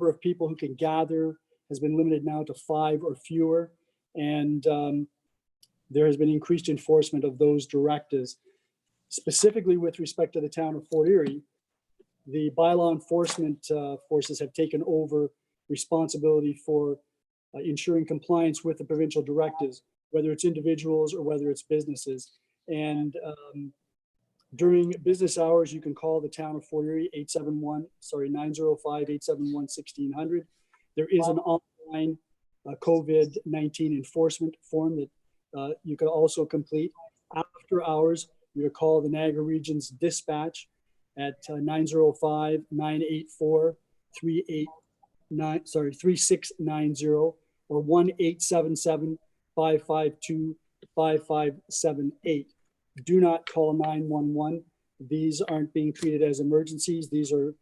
of people who can gather has been limited now to 5 or fewer, and there has been increased enforcement of those directives. Specifically with respect to the town of Fort Erie, the bylaw enforcement forces have taken over responsibility for ensuring compliance with the provincial directives, whether it's individuals or whether it's businesses. And during business hours, you can call the town of Fort Erie 905-871-1600. There is an online COVID-19 enforcement form that you can also complete. After hours, you can call the Niagara Region's dispatch at 905-984-3690 or 1-877-552-5578. Do not call 911. These aren't being treated as emergencies. These are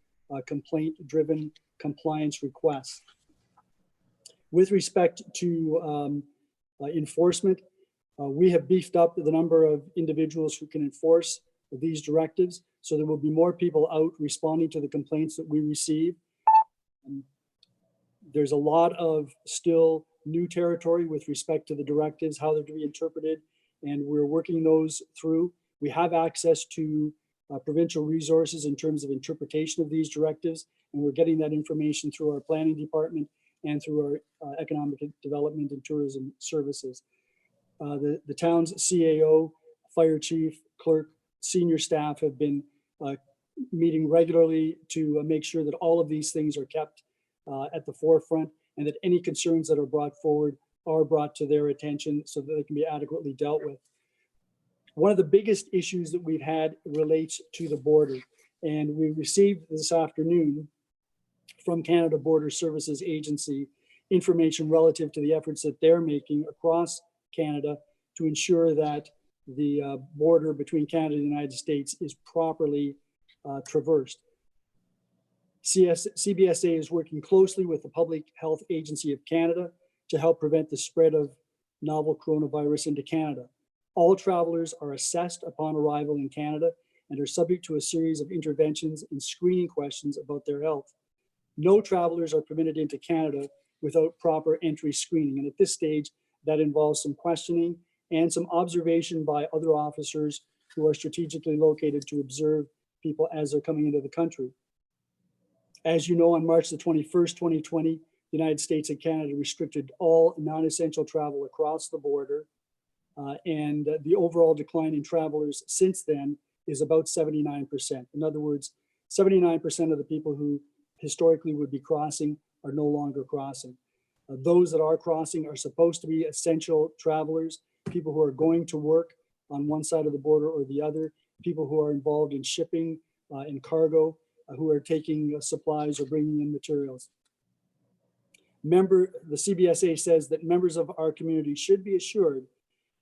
complaint-driven compliance requests. With respect to enforcement, we have beefed up the number of individuals who can enforce these directives. So there will be more people out responding to the complaints that we receive. There's a lot of still new territory with respect to the directives, how they're to be interpreted, and we're working those through. We have access to provincial resources in terms of interpretation of these directives, and we're getting that information through our planning department and through our economic development and tourism services. The town's CAO, fire chief, clerk, senior staff have been meeting regularly to make sure that all of these things are kept at the forefront, and that any concerns that are brought forward are brought to their attention so that they can be adequately dealt with. One of the biggest issues that we've had relates to the border, and we received this afternoon from Canada Border Services Agency information relative to the efforts that they're making across Canada to ensure that the border between Canada and the United States is properly traversed. CBSA is working closely with the Public Health Agency of Canada to help prevent the spread of novel coronavirus into Canada. All travelers are assessed upon arrival in Canada and are subject to a series of interventions and screening questions about their health. No travelers are permitted into Canada without proper entry screening. And at this stage, that involves some questioning and some observation by other officers who are strategically located to observe people as they're coming into the country. As you know, on March the 21st, 2020, the United States and Canada restricted all non-essential travel across the border. And the overall decline in travelers since then is about 79%. In other words, 79% of the people who historically would be crossing are no longer crossing. Those that are crossing are supposed to be essential travelers, people who are going to work on one side of the border or the other, people who are involved in shipping and cargo, who are taking supplies or bringing in materials. The CBSA says that members of our community should be assured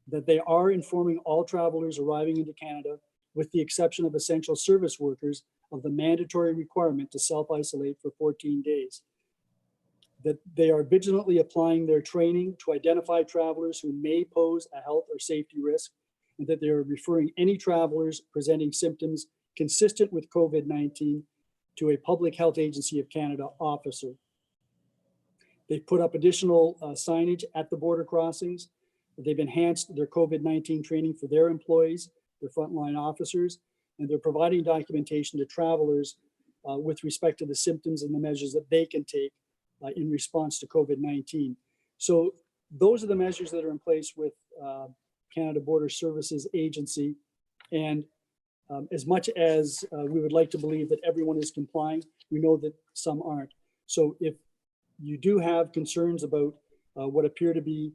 that they are informing all travelers arriving into Canada, with the exception of essential service workers, of the mandatory requirement to self-isolate for 14 days. That they are vigilantly applying their training to identify travelers who may pose a health or safety risk, and that they are referring any travelers presenting symptoms consistent with COVID-19 to a Public Health Agency of Canada officer. They've put up additional signage at the border crossings. They've enhanced their COVID-19 training for their employees, their frontline officers, and they're providing documentation to travelers with respect to the symptoms and the measures that they can take in response to COVID-19. So those are the measures that are in place with Canada Border Services Agency. And as much as we would like to believe that everyone is complying, we know that some aren't. So if you do have concerns about what appear to be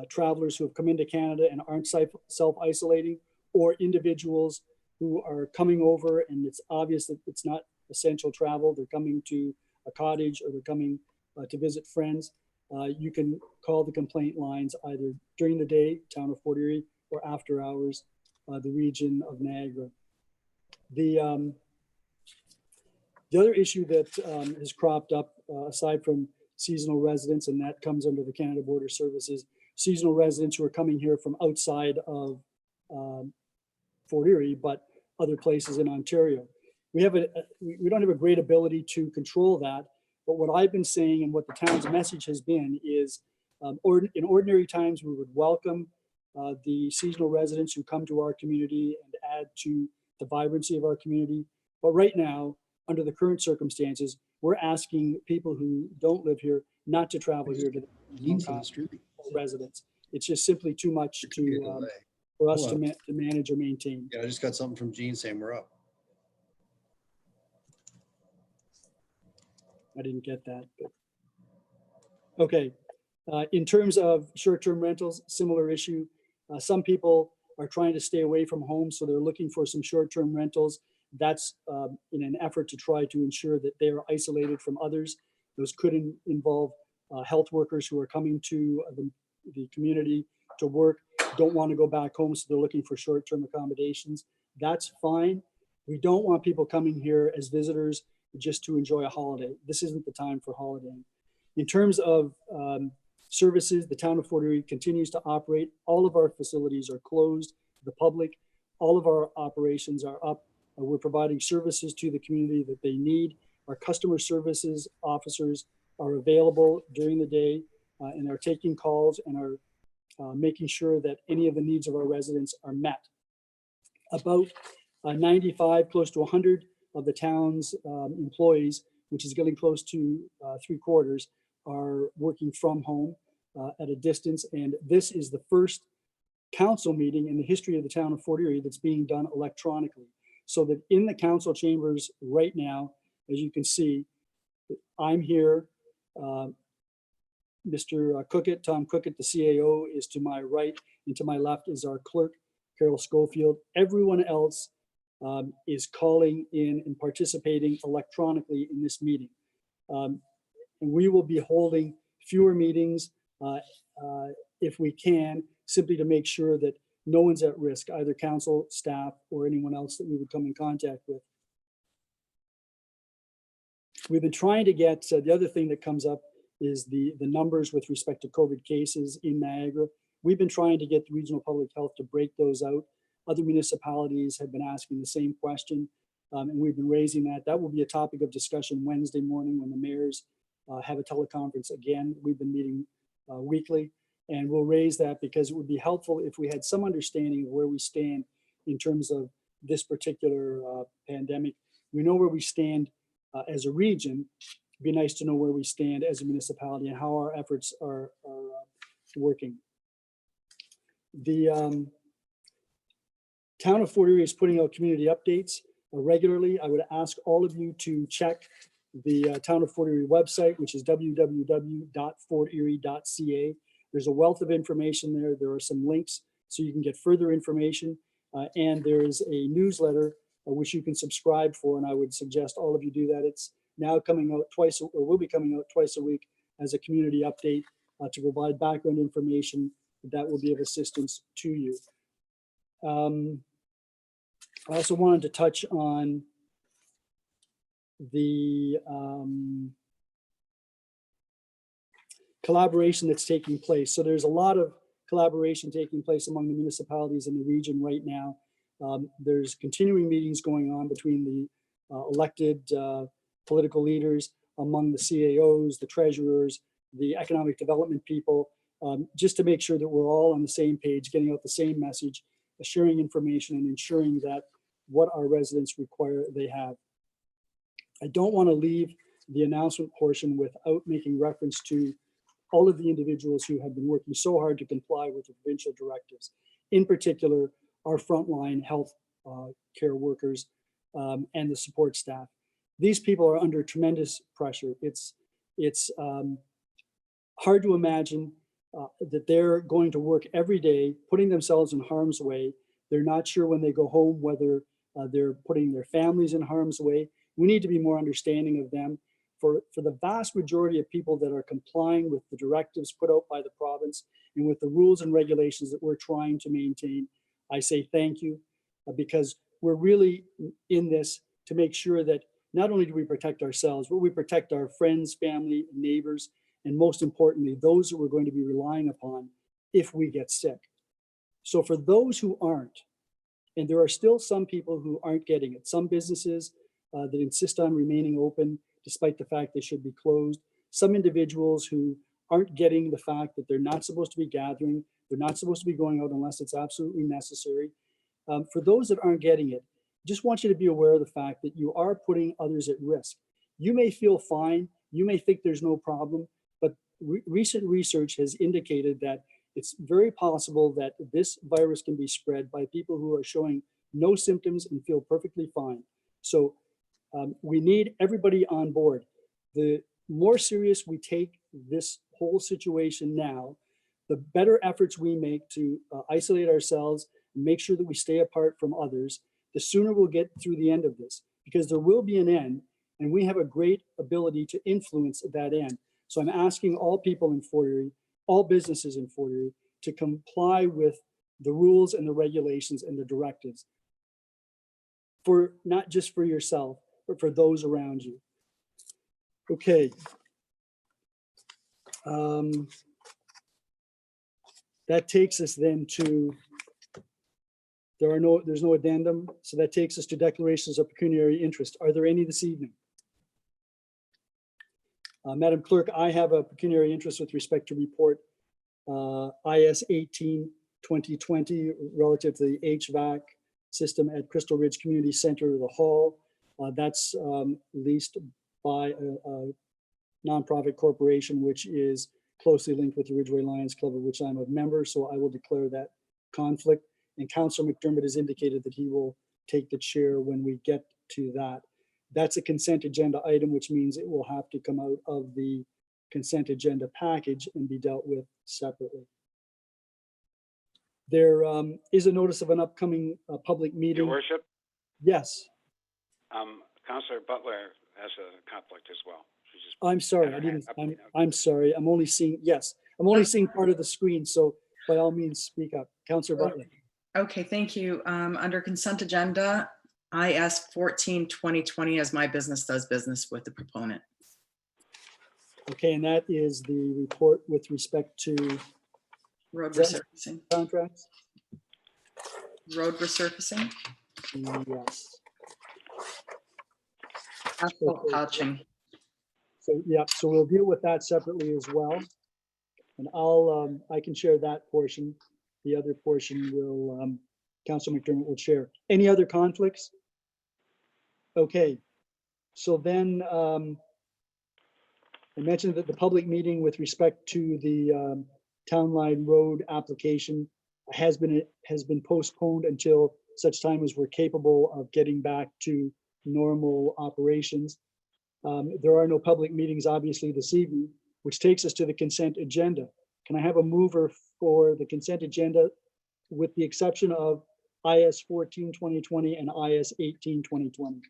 travelers who have come into Canada and aren't self-isolating, or individuals who are coming over and it's obvious that it's not essential travel, they're coming to a cottage or they're coming to visit friends, you can call the complaint lines either during the day, town of Fort Erie, or after hours, the region of Niagara. The other issue that has cropped up, aside from seasonal residents, and that comes under the Canada Border Services, seasonal residents who are coming here from outside of Fort Erie, but other places in Ontario. We don't have a great ability to control that, But what I've been saying and what the town's message has been is in ordinary times, we would welcome the seasonal residents who come to our community and add to the vibrancy of our community. But right now, under the current circumstances, we're asking people who don't live here not to travel here to the residents. It's just simply too much to for us to manage or maintain. Yeah, I just got something from Gene saying we're up. I didn't get that. But. Okay. In terms of short-term rentals, similar issue. Some people are trying to stay away from home, so they're looking for some short-term rentals. That's in an effort to try to ensure that they are isolated from others. Those could involve health workers who are coming to the community to work, don't want to go back home, so they're looking for short-term accommodations. That's fine. We don't want people coming here as visitors just to enjoy a holiday. This isn't the time for holidaying. In terms of services, the town of Fort Erie continues to operate. All of our facilities are closed to the public. All of our operations are up. We're providing services to the community that they need. Our customer services officers are available during the day and are taking calls and are making sure that any of the needs of our residents are met. About 95, close to 100 of the town's employees, which is getting close to 3/4, are working from home at a distance. And this is the first council meeting in the history of the town of Fort Erie that's being done electronically. So that in the council chambers right now, as you can see, I'm here. Mr. Cookett, Tom Cookett, the CAO, is to my right, and to my left is our clerk, Carol Schofield. Everyone else is calling in and participating electronically in this meeting. And we will be holding fewer meetings if we can, simply to make sure that no one's at risk, either council, staff, or anyone else that we would come in contact with. We've been trying to get, the other thing that comes up is the numbers with respect to COVID cases in Niagara. We've been trying to get the regional public health to break those out. Other municipalities have been asking the same question, and we've been raising that. That will be a topic of discussion Wednesday morning when the mayors have a teleconference again. We've been meeting weekly, and we'll raise that because it would be helpful if we had some understanding of where we stand in terms of this particular pandemic. We know where we stand as a region. It'd be nice to know where we stand as a municipality and how our efforts are working. The town of Fort Erie is putting out community updates regularly. I would ask all of you to check the town of Fort Erie website, which is www.forterie.ca. There's a wealth of information there. There are some links so you can get further information. And there is a newsletter which you can subscribe for, and I would suggest all of you do that. It's now coming out twice, or will be coming out twice a week as a community update to provide background information that will be of assistance to you. I also wanted to touch on the collaboration that's taking place. So there's a lot of collaboration taking place among the municipalities in the region right now. There's continuing meetings going on between the elected political leaders, among the CAOs, the treasurers, the economic development people, just to make sure that we're all on the same page, getting out the same message, sharing information, and ensuring that what our residents require, they have. I don't want to leave the announcement portion without making reference to all of the individuals who have been working so hard to comply with the provincial directives. In particular, our frontline health care workers and the support staff. These people are under tremendous pressure. It's hard to imagine that they're going to work every day, putting themselves in harm's way. They're not sure when they go home whether they're putting their families in harm's way. We need to be more understanding of them. For the vast majority of people that are complying with the directives put out by the province and with the rules and regulations that we're trying to maintain, I say thank you, because we're really in this to make sure that not only do we protect ourselves, but we protect our friends, family, neighbors, and most importantly, those that we're going to be relying upon if we get sick. So for those who aren't, and there are still some people who aren't getting it, some businesses that insist on remaining open despite the fact they should be closed. Some individuals who aren't getting the fact that they're not supposed to be gathering, they're not supposed to be going out unless it's absolutely necessary. For those that aren't getting it, just want you to be aware of the fact that you are putting others at risk. You may feel fine, you may think there's no problem, but recent research has indicated that it's very possible that this virus can be spread by people who are showing no symptoms and feel perfectly fine. So we need everybody on board. The more serious we take this whole situation now, the better efforts we make to isolate ourselves and make sure that we stay apart from others, the sooner we'll get through the end of this, because there will be an end, and we have a great ability to influence that end. So I'm asking all people in Fort Erie, all businesses in Fort Erie, to comply with the rules and the regulations and the directives, for not just for yourself, but for those around you. Okay. That takes us then to, there's no addendum, so that takes us to declarations of pecuniary interest. Are there any this evening? Madam Clerk, I have a pecuniary interest with respect to report IS 18-2020 relative to the HVAC system at Crystal Ridge Community Center, the hall. That's leased by a nonprofit corporation, which is closely linked with the Ridgeway Lions Club, of which I'm a member, so I will declare that conflict. And Councillor McDermott has indicated that he will take the chair when we get to that. That's a consent agenda item, which means it will have to come out of the consent agenda package and be dealt with separately. There is a notice of an upcoming public meeting. Your Worship, Yes. Councillor Butler has a conflict as well. She just I'm sorry, I didn't, I'm sorry. I'm only seeing, yes, I'm only seeing part of the screen. So by all means, speak up. Councillor Butler. Okay, thank you. Under consent agenda, IS 14-2020 as my business does business with the proponent. Okay, and that is the report with respect to Road Yes. resurfacing. contracts? Road resurfacing. Yes. Asphalt Okay. patching. So, yeah, so we'll deal with that separately as well. And I can share that portion. The other portion will, Councillor McDermott will share. Any other conflicts? Okay, so then I mentioned that the public meeting with respect to the Town Line Road application has been postponed until such time as we're capable of getting back to normal operations. There are no public meetings, obviously, this evening, which takes us to the consent agenda. Can I have a mover for the consent agenda with the exception of IS 14-2020 and IS 18-2020?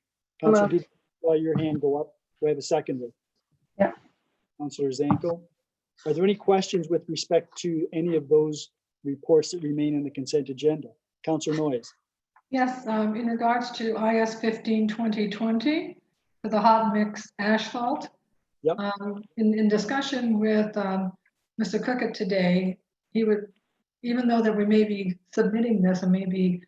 Councillor, did your hand go up? Do I have a seconder? Yeah. Councillor Zanko. Are there any questions with respect to any of those reports that remain in the consent agenda? Councillor Noyes. Yes, in regards to IS 15-2020 for the hot mix asphalt. Yep. In discussion with Mr. Cricket today, he would, even though that we may be submitting this and maybe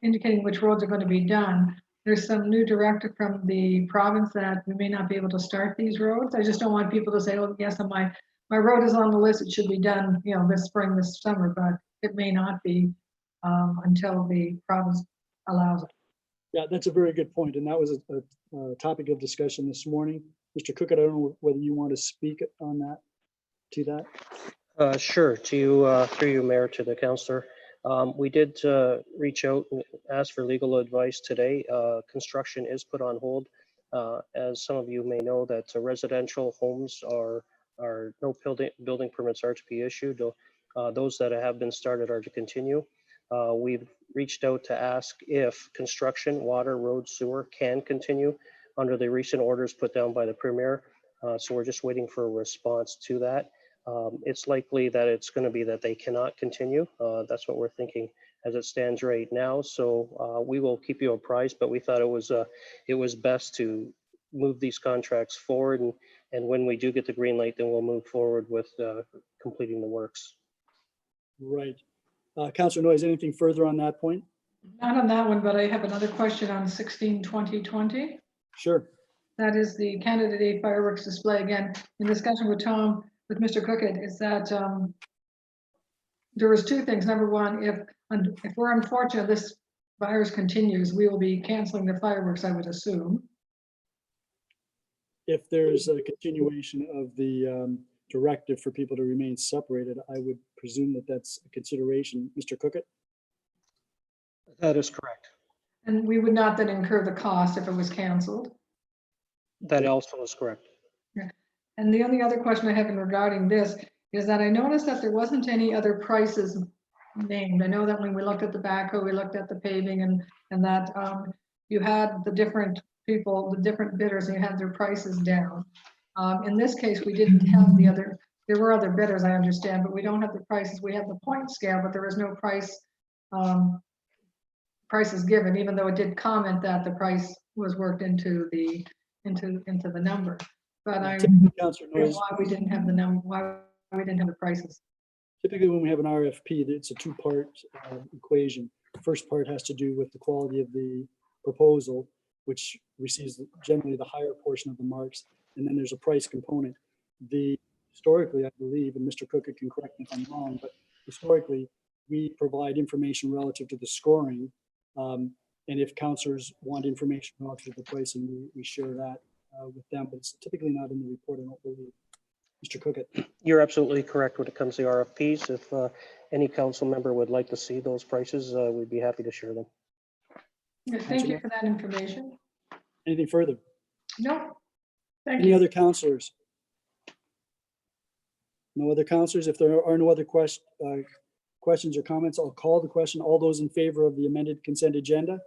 indicating which roads are going to be done, there's some new directive from the province that we may not be able to start these roads. I just don't want people to say, oh, yes, my road is on the list. It should be done, you know, this spring, this summer, but it may not be until the province allows it. Yeah, that's a very good point. And that was a topic of discussion this morning. Mr. Cookett, I don't know whether you want to speak on that, to that. Sure, to you, through you, Mayor, to the councillor. We did reach out and ask for legal advice today. Construction is put on hold. As some of you may know, that residential homes are no building permits are to be issued. Those that have been started are to continue. We've reached out to ask if construction, water, road, sewer can continue under the recent orders put down by the Premier. So we're just waiting for a response to that. It's likely that it's going to be that they cannot continue. That's what we're thinking as it stands right now. So we will keep you apprised, but we thought it was best to move these contracts forward. And when we do get the green light, then we'll move forward with completing the works. Right. Councillor Noyes, anything further on that point? Not on that one, but I have another question on 16-2020. Sure. that is the Canada Day fireworks display. Again, in discussion with Tom, with Mr. Cookett, is that there was two things. Number one, if we're unfortunate, this virus continues, we will be canceling the fireworks, I would assume. If there's a continuation of the directive for people to remain separated, I would presume that that's a consideration. Mr. Cookett? That is correct. And we would not then incur the cost if it was canceled. That also is correct. And the only other question I have in regarding this is that I noticed that there wasn't any other prices named. I know that when we looked at the backhoe, we looked at the paving and that you had the different people, the different bidders, and you had their prices down. In this case, we didn't have there were other bidders, I understand, but we don't have the prices. We have the point scale, but there was no prices given, even though it did comment that the price was worked into the number. But I'm Councillor wondering Noyes, why we didn't have the number, why we didn't have the prices. typically when we have an RFP, it's a two-part equation. The first part has to do with the quality of the proposal, which receives generally the higher portion of the marks, and then there's a price component. Historically, I believe, and Mr. Cookett can correct me if I'm wrong, but historically, we provide information relative to the scoring. And if councillors want information relative to the pricing, we share that with them, but it's typically not in the report, I don't believe. Mr. Cookett? You're absolutely correct when it comes to RFPs. If any council member would like to see those prices, we'd be happy to share them. Thank you for that information. Anything further? No, thank Any you. other councillors? No other councillors? If there are no other questions or comments, I'll call the question. All those in favor of the amended consent agenda?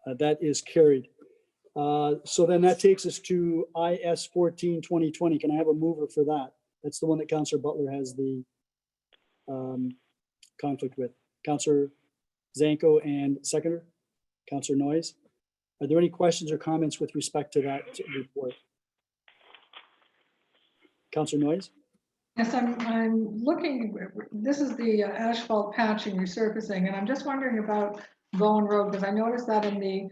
That is carried. So then that takes us to IS 14-2020. Can I have a mover for that? That's the one that Councillor Butler has the conflict with. Councillor Zanko and seconder, Councillor Noyes. Are there any questions or comments with respect to that report? Councillor Noyes? Yes, I'm looking, this is the asphalt patching resurfacing, and I'm just wondering about Bowen Road, because I noticed that in the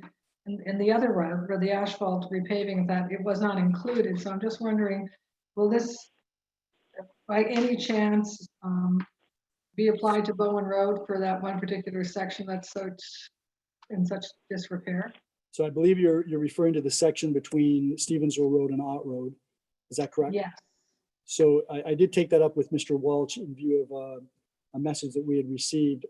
other road, where the asphalt repaving, that it was not included. So I'm just wondering, will this, by any chance, be applied to Bowen Road for that one particular section that's in such disrepair? So I believe you're referring to the section between Stevensville Road and Ott Road. Is that correct? Yes. So I did take that up with Mr. Welch in view of a message that we had received,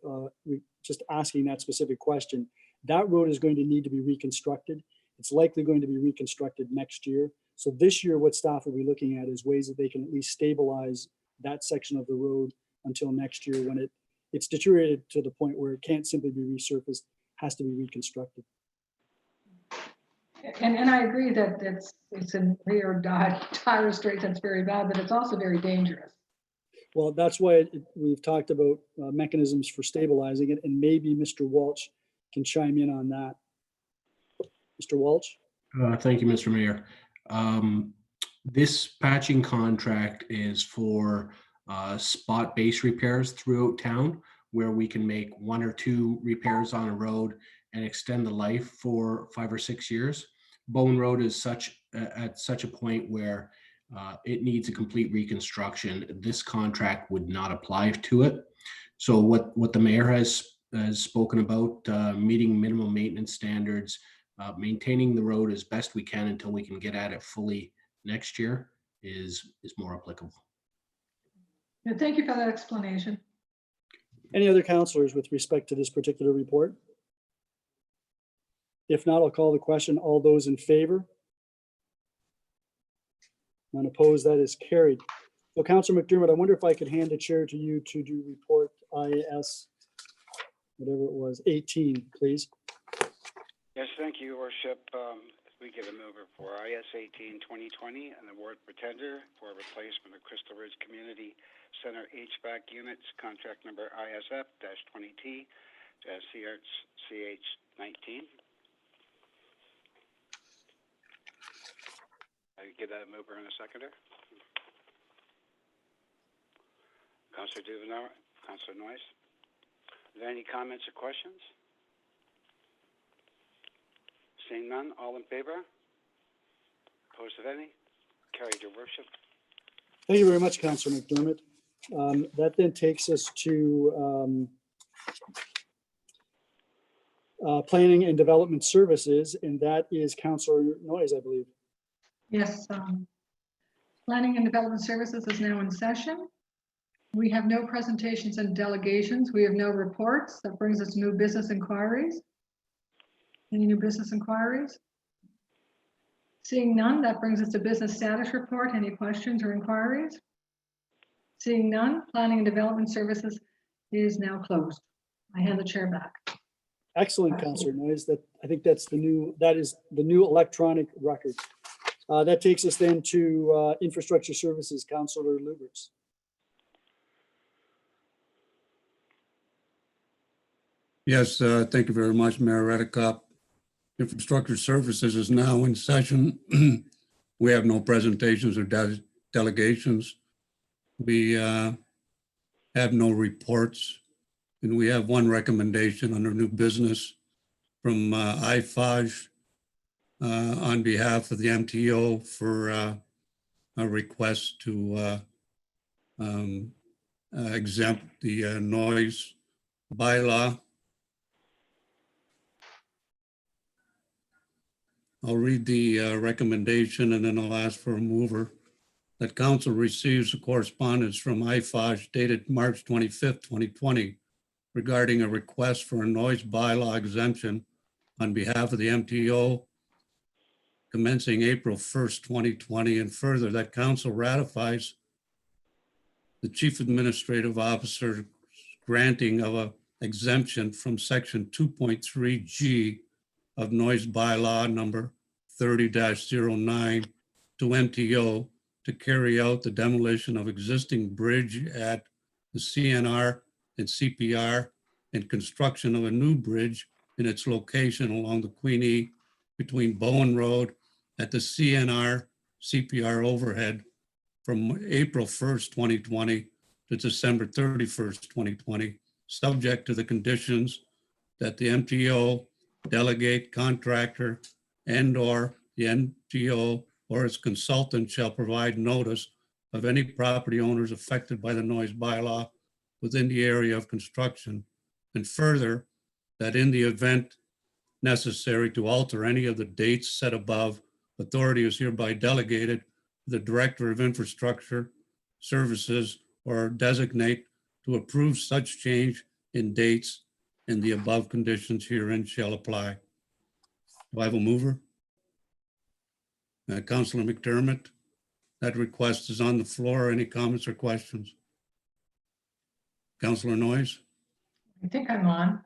just asking that specific question. That road is going to need to be reconstructed. It's likely going to be reconstructed next year. So this year, what staff will be looking at is ways that they can at least stabilize that section of the road until next year, when it's deteriorated to the point where it can't simply be resurfaced, has to be reconstructed. And I agree that it's in rear tire straight, that's very bad, but it's also very dangerous. Well, that's why we've talked about mechanisms for stabilizing it, and maybe Mr. Welch can chime in on that. Mr. Welch? Thank you, Mr. Mayor. This patching contract is for spot-based repairs throughout town, where we can make 1 or 2 repairs on a road and extend the life for 5 or 6 years. Bowen Road is at such a point where it needs a complete reconstruction. This contract would not apply to it. So what the mayor has spoken about, meeting minimum maintenance standards, maintaining the road as best we can until we can get at it fully next year is more applicable. Thank you for that explanation. Any other councillors with respect to this particular report? If not, I'll call the question. All those in favor? None opposed, that is carried. So Councillor McDermott, I wonder if I could hand the chair to you to do report IS, whatever it was, 18, please. Yes, thank you, Your Worship. We get a mover for IS 18-2020, an award pretender for replacement of Crystal Ridge Community Center HVAC units, contract number ISF-20T-CH19. I get a mover and a seconder. Councillor Dubanow, Councillor Noyes. Are there any comments or questions? Seeing none, all in favor? Opposed of any? Carried, your worship. Thank you very much, Councillor McDermott. That then takes us to Planning and Development Services, and that is Councillor Noyes, I believe. Yes, Planning and Development Services is now in session. We have no presentations and delegations. We have no reports. That brings us to new business inquiries. Any new business inquiries? Seeing none, that brings us to business status report. Any questions or inquiries? Seeing none, Planning and Development Services is now closed. I hand the chair back. Excellent, Councillor Noyes. I think that is the new electronic record. That takes us then to Infrastructure Services, Councillor Lubberts. Yes, thank you very much, Mayor Redekop. Infrastructure Services is now in session. We have no presentations or delegations. We have no reports, and we have one recommendation under new business from IFAJ on behalf of the MTO for a request to exempt the noise bylaw. I'll read the recommendation and then I'll ask for a mover. That council receives a correspondence from IFAJ dated March 25th, 2020 regarding a request for a noise bylaw exemption on behalf of the MTO commencing April 1st, 2020, and further that council ratifies the Chief Administrative Officer's granting of an exemption from section 2.3G of noise bylaw number 30-09 to MTO to carry out the demolition of existing bridge at the CNR and CPR and construction of a new bridge in its location along the Queenie between Bowen Road at the CNR CPR overhead from April 1st, 2020 to December 31st, 2020, subject to the conditions that the MTO delegate, contractor, and/or the MTO or its consultant shall provide notice of any property owners affected by the noise bylaw within the area of construction. And further, that in the event necessary to alter any of the dates set above, authority is hereby delegated to the Director of Infrastructure Services or designate to approve such change in dates, and the above conditions herein shall apply. Do I have a mover? Councillor McDermott, that request is on the floor. Any comments or questions? Councillor Noyes? I think I'm on.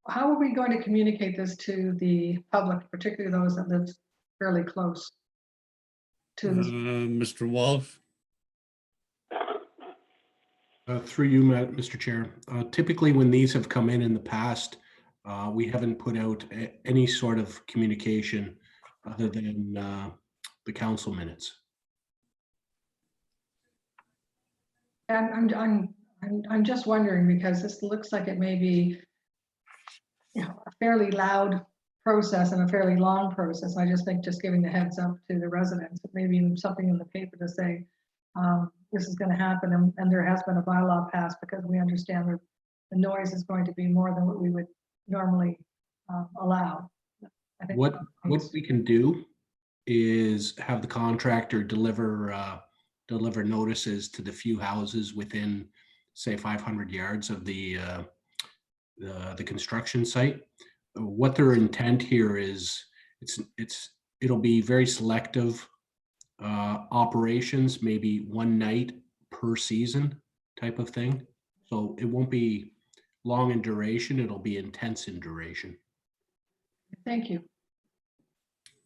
How are we going to communicate this to the public, particularly those that live fairly close to this? Mr. Walsh? Through you, Mr. Chair. Typically, when these have come in the past, we haven't put out any sort of communication other than the council minutes. And I'm just wondering, because this looks like it may be, you know, a fairly loud process and a fairly long process. I just think just giving the heads up to the residents, maybe even something in the paper to say, this is going to happen, and there has been a bylaw passed, because we understand that the noise is going to be more than what we would normally allow. I think What we can do is have the contractor deliver notices to the few houses within, say, 500 yards of the construction site. What their intent here is, it'll be very selective operations, maybe one night per season type of thing. So it won't be long in duration, it'll be intense in duration. Thank you.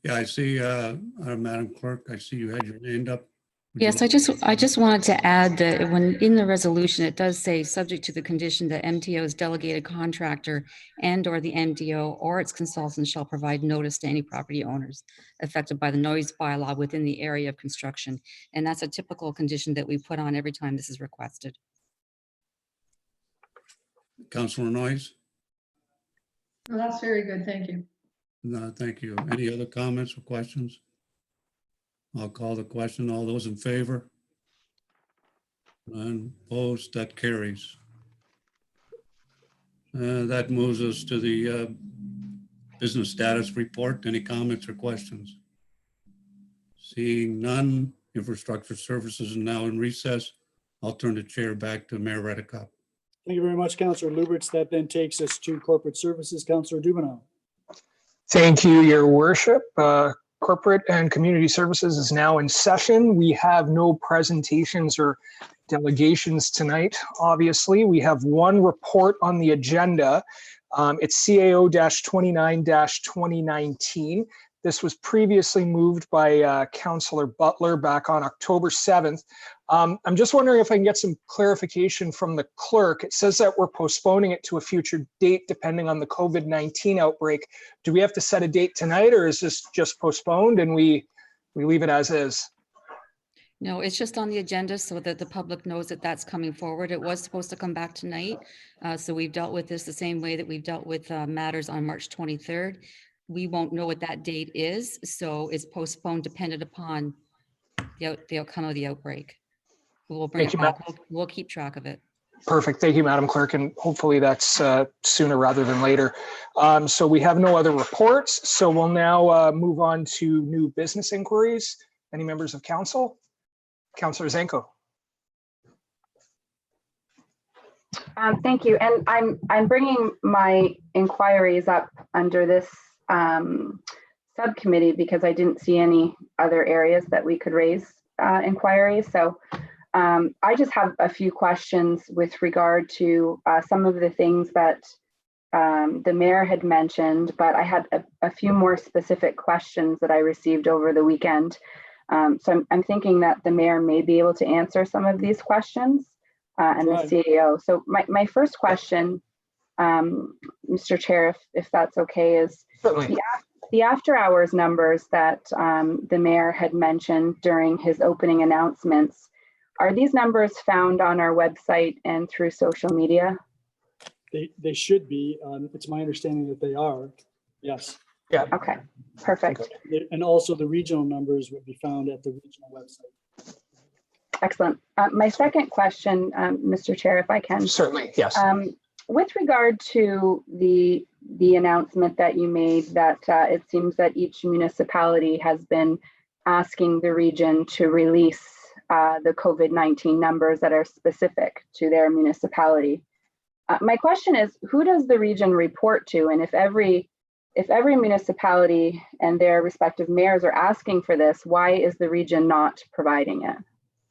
Yeah, I see, Madam Clerk, I see you had your hand up. Would you Yes, like- I just wanted to add that when in the resolution, it does say, subject to the condition that MTO's delegated contractor and/or the MDO or its consultant shall provide notice to any property owners affected by the noise bylaw within the area of construction. And that's a typical condition that we put on every time this is requested. Councillor Noyes? Well, that's very good. Thank you. No, thank you. Any other comments or questions? I'll call the question. All those in favor? None opposed, that carries. That moves us to the business status report. Any comments or questions? Seeing none, infrastructure services is now in recess. I'll turn the chair back to Mayor Redekop. Thank you very much, Councillor Lubberts. That then takes us to corporate services. Councillor Dubanow. Thank you, Your Worship. Corporate and Community Services is now in session. We have no presentations or delegations tonight. Obviously, we have one report on the agenda. It's CAO-29-2019. This was previously moved by Councillor Butler back on October 7th. I'm just wondering if I can get some clarification from the clerk. It says that we're postponing it to a future date depending on the COVID-19 outbreak. Do we have to set a date tonight, or is this just postponed and we leave it as is? No, it's just on the agenda so that the public knows that that's coming forward. It was supposed to come back tonight. So we've dealt with this the same way that we've dealt with matters on March 23rd. We won't know what that date is, so it's postponed dependent upon the outcome of the outbreak. We'll bring it back. We'll keep track of it. Perfect. Thank you, Madam Clerk. And hopefully that's sooner rather than later. So we have no other reports. So we'll now move on to new business inquiries. Any members of council? Councillor Zanko. Thank you. And I'm bringing my inquiries up under this subcommittee because I didn't see any other areas that we could raise inquiries. So I just have a few questions with regard to some of the things that the mayor had mentioned, but I had a few more specific questions that I received over the weekend. So I'm thinking that the mayor may be able to answer some of these questions and the CAO. So my first question, Mr. Chair, if that's okay, is the after hours numbers that the mayor had mentioned during his opening announcements. Are these numbers found on our website and through social media? They should be. It's my understanding that they are. Yes. Yeah. Okay, perfect. And also the regional numbers would be found at the regional website. Excellent. My second question, Mr. Chair, if I can. Certainly, yes. With regard to the announcement that you made that it seems that each municipality has been asking the region to release the COVID-19 numbers that are specific to their municipality. My question is, who does the region report to? And if every municipality and their respective mayors are asking for this, why is the region not providing it?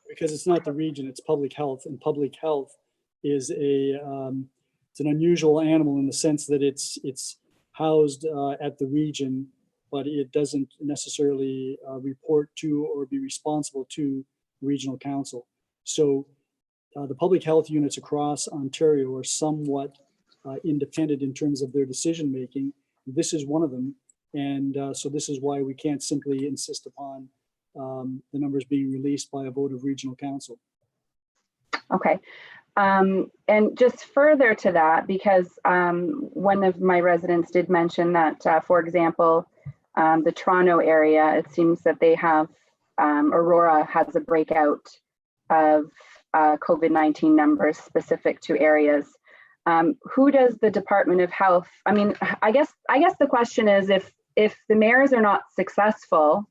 Because it's not the region, it's public health, and public health is it's an unusual animal in the sense that it's housed at the region, but it doesn't necessarily report to or be responsible to regional council. So the public health units across Ontario are somewhat independent in terms of their decision making. This is one of them, and so this is why we can't simply insist upon the numbers being released by a vote of regional council. Okay. And just further to that, because one of my residents did mention that, for example, the Toronto area, it seems that they have, Aurora has a breakout of COVID-19 numbers specific to areas. Who does the Department of Health, I mean, I guess the question is, if the mayors are not successful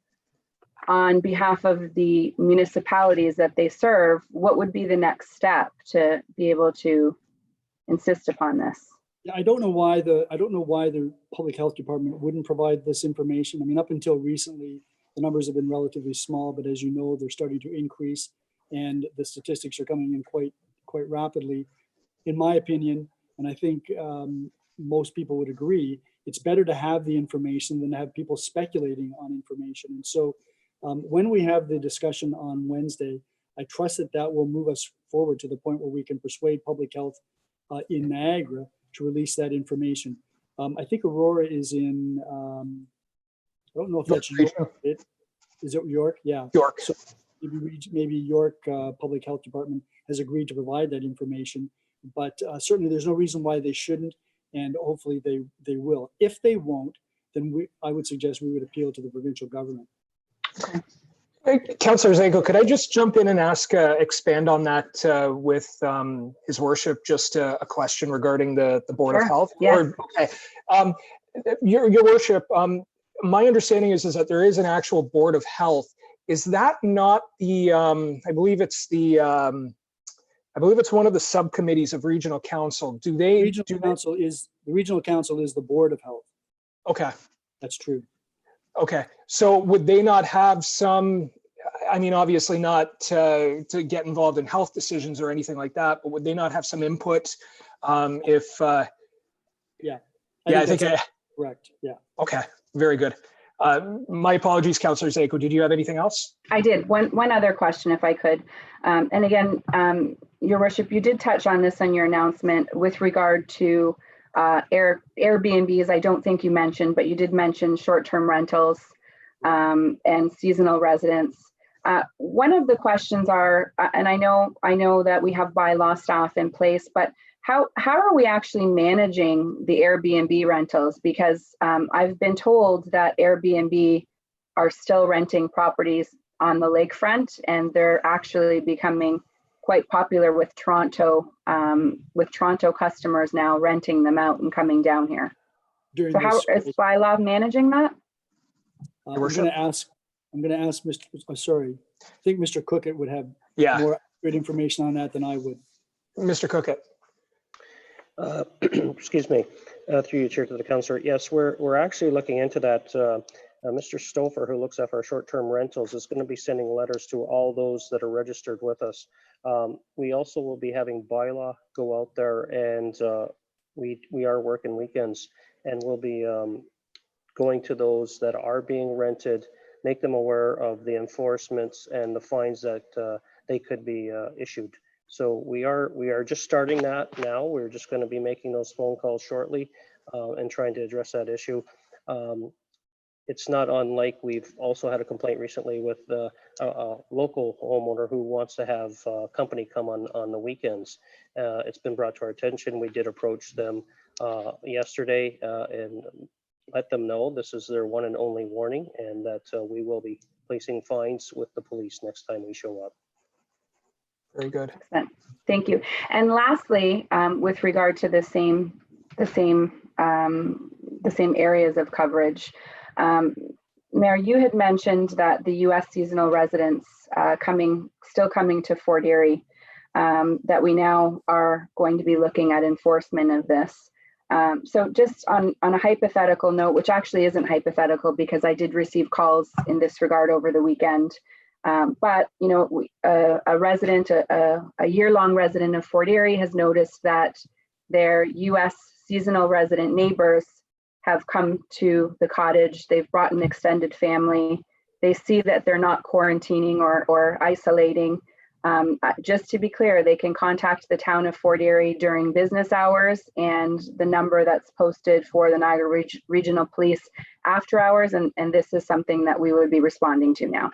on behalf of the municipalities that they serve, what would be the next step to be able to insist upon this? Yeah, I don't know why the public health department wouldn't provide this information. I mean, up until recently, the numbers have been relatively small, but as you know, they're starting to increase, and the statistics are coming in quite rapidly. In my opinion, and I think most people would agree, it's better to have the information than to have people speculating on information. And so when we have the discussion on Wednesday, I trust that will move us forward to the point where we can persuade public health in Niagara to release that information. I think Aurora is in, I don't know if that's York. Is it York? Yeah. York. So maybe York Public Health Department has agreed to provide that information, but certainly there's no reason why they shouldn't, and hopefully they will. If they won't, then I would suggest we would appeal to the provincial government. Hey, Councillor Zanko, could I just jump in and ask, expand on that with His Worship, just a question regarding the Board of Sure, Health? yes. Okay. Your Worship, my understanding is that there is an actual Board of Health. Is that not the, I believe it's one of the subcommittees of Regional Council. Do they? The Regional Council is the Board of Health. Okay. That's true. Okay, so would they not have some, I mean, obviously not to get involved in health decisions or anything like that, but would they not have some input if? Yeah. I think correct. Yeah. Okay, very good. My apologies, Councillor Zanko. Did you have anything else? I did. One other question, if I could. And again, Your Worship, you did touch on this in your announcement with regard to Airbnbs. I don't think you mentioned, but you did mention short-term rentals and seasonal residents. One of the questions are, and I know that we have bylaw staff in place, but how are we actually managing the Airbnb rentals? Because I've been told that Airbnb are still renting properties on the lakefront, and they're actually becoming quite popular with Toronto customers now renting them out and coming down here. So how is bylaw managing that? I'm going to ask Mr. Sorry, I think Mr. Cookett would have more good information on that than I would. Mr. Cookett. Excuse me, through you, Chair, to the Councillor. Yes, we're actually looking into that. Mr. Stouffer, who looks after our short-term rentals, is going to be sending letters to all those that are registered with us. We also will be having bylaw go out there, and we are working weekends, and we'll be going to those that are being rented, make them aware of the enforcements and the fines that they could be issued. So we are just starting that now. We're just going to be making those phone calls shortly and trying to address that issue. It's not unlike we've also had a complaint recently with a local homeowner who wants to have company come on the weekends. It's been brought to our attention. We did approach them yesterday and let them know this is their one and only warning, and that we will be placing fines with the police next time we show up. Very good. Excellent. Thank you. And lastly, with regard to the same areas of coverage, Mayor, you had mentioned that the U.S. seasonal residents still coming to Fort Erie, that we now are going to be looking at enforcement of this. So just on a hypothetical note, which actually isn't hypothetical because I did receive calls in this regard over the weekend. But, you know, a resident, a year-long resident of Fort Erie has noticed that their U.S. seasonal resident neighbors have come to the cottage. They've brought an extended family. They see that they're not quarantining or isolating. Just to be clear, they can contact the town of Fort Erie during business hours, and the number that's posted for the Niagara Regional Police after hours. And this is something that we would be responding to now.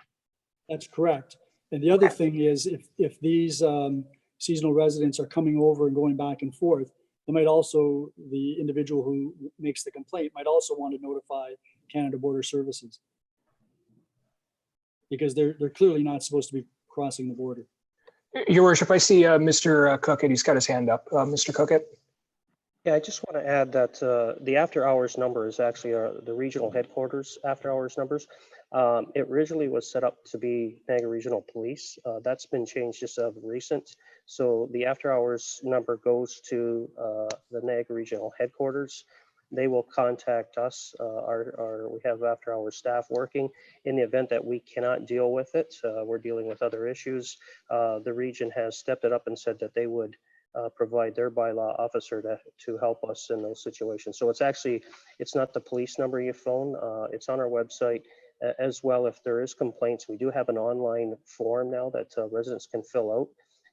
That's correct. And the other thing is, if these seasonal residents are coming over and going back and forth, they might also, the individual who makes the complaint might also want to notify Canada Border Services, because they're clearly not supposed to be crossing the border. Your Worship, I see Mr. Cookett. He's got his hand up. Mr. Cookett. Yeah, I just want to add that the after hours number is actually the regional headquarters after hours numbers. It originally was set up to be Niagara Regional Police. That's been changed just of recent. So the after hours number goes to the Niagara Regional Headquarters. They will contact us. We have after hours staff working. In the event that we cannot deal with it, we're dealing with other issues. The region has stepped it up and said that they would provide their bylaw officer to help us in those situations. So it's not the police number you phone. It's on our website. As well, if there is complaints, we do have an online form now that residents can fill out,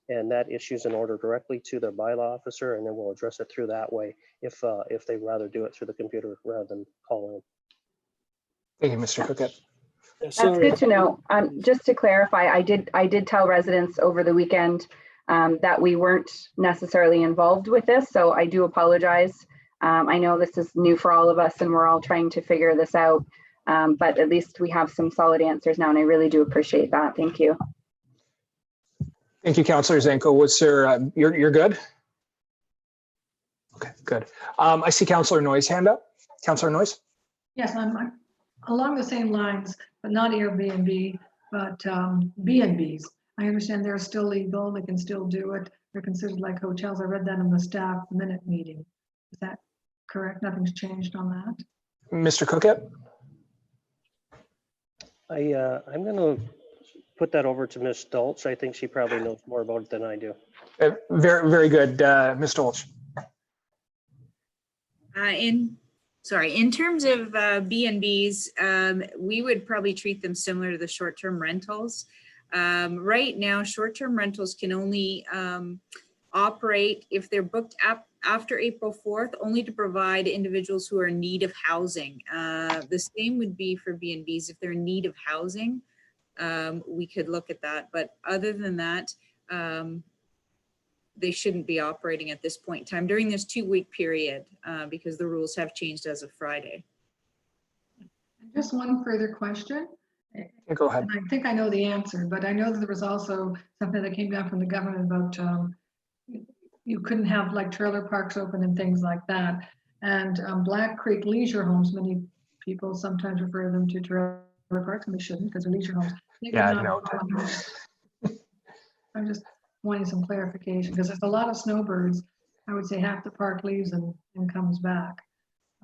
and that issues an order directly to their bylaw officer, and then we'll address it through that way if they'd rather do it through the computer rather than call in. Thank you, Mr. Cookett. That's good to know. Just to clarify, I did tell residents over the weekend that we weren't necessarily involved with this, so I do apologize. I know this is new for all of us and we're all trying to figure this out, but at least we have some solid answers now and I really do appreciate that. Thank you. Thank you, Councillor Zanko. Was there, you're good? Okay, good. I see Councillor Noyes' hand up. Councillor Noyes? Yes, I'm along the same lines, but not Airbnb, but B&Bs. I understand they're still legal, they can still do it. They're considered like hotels. I read that in the staff minute meeting. Is that correct? Nothing's changed on that? Mr. Cookett? I'm going to put that over to Ms. Stoltz. I think she probably knows more about it than I do. Very, very good. Ms. Stoltz. In terms of B&Bs, we would probably treat them similar to the short-term rentals. Right now, short-term rentals can only operate if they're booked after April 4th, only to provide individuals who are in need of housing. The same would be for B&Bs. If they're in need of housing, we could look at that. But other than that, they shouldn't be operating at this point in time during this 2-week period because the rules have changed as of Friday. Just one further question. Yeah, go ahead. And I think I know the answer, but I know that there was also something that came down from the government about you couldn't have like trailer parks open and things like that. And Black Creek leisure homes, many people sometimes refer them to trailer parks, and they shouldn't because they're leisure homes. Yeah, no. I'm just wanting some clarification because there's a lot of snowbirds. I would say half the park leaves and comes back.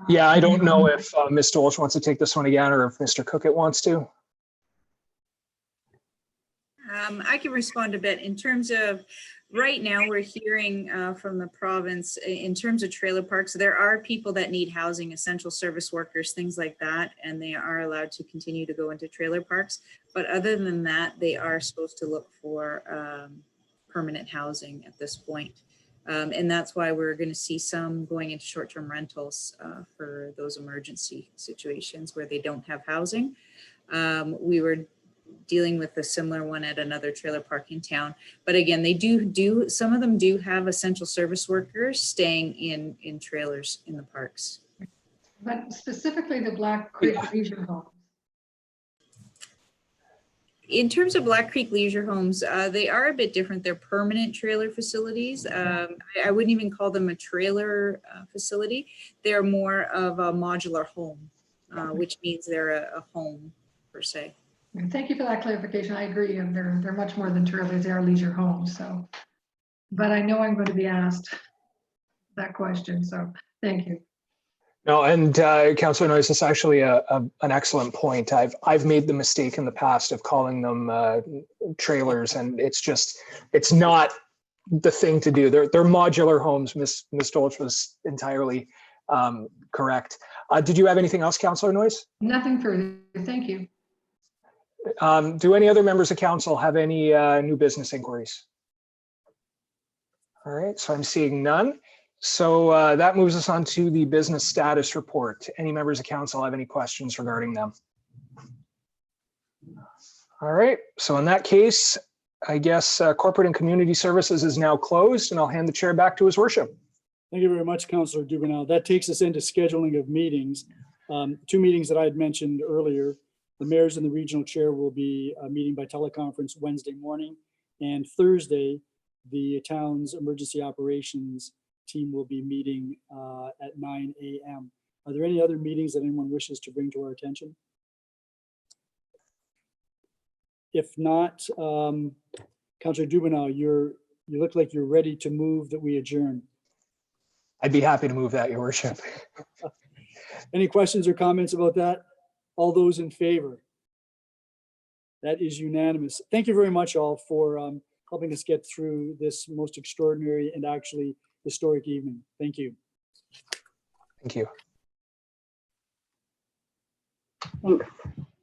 Yeah, I don't know if Ms. Stoltz wants to take this one again or if Mr. Cookett wants to. I can respond a bit in terms of right now we're hearing from the province in terms of trailer parks, there are people that need housing, essential service workers, things like that, and they are allowed to continue to go into trailer parks. But other than that, they are supposed to look for permanent housing at this point. And that's why we're going to see some going into short-term rentals for those emergency situations where they don't have housing. We were dealing with a similar one at another trailer park in town. But again, they do some of them do have essential service workers staying in trailers in the parks. But specifically the Black Creek leisure homes. In terms of Black Creek leisure homes, they are a bit different. They're permanent trailer facilities. I wouldn't even call them a trailer facility. They're more of a modular home, which means they're a home per se. Thank you for that clarification. I agree, and they're much more than trailers. They are leisure homes. So, but I know I'm going to be asked that question. So, thank you. No, and Councillor Noyes, this is actually an excellent point. I've made the mistake in the past of calling them trailers, and it's not the thing to do. They're modular homes. Ms. Stoltz was entirely correct. Did you have anything else, Councillor Noyes? Nothing further. Thank you. Do any other members of council have any new business inquiries? All right, so I'm seeing none. So that moves us on to the business status report. Any members of council have any questions regarding them? All right, so in that case, I guess corporate and community services is now closed, and I'll hand the chair back to his worship. Thank you very much, Councillor Dubanow. That takes us into scheduling of meetings. 2 meetings that I had mentioned earlier. The mayors and the regional chair will be meeting by teleconference Wednesday morning, and Thursday, the town's emergency operations team will be meeting at 9 a.m. Are there any other meetings that anyone wishes to bring to our attention? If not, Councillor Dubanow, you look like you're ready to move that we adjourn. I'd be happy to move that, your worship. Any questions or comments about that? All those in favor? That is unanimous. Thank you very much all for helping us get through this most extraordinary and actually historic evening. Thank you. Thank you. Thanks.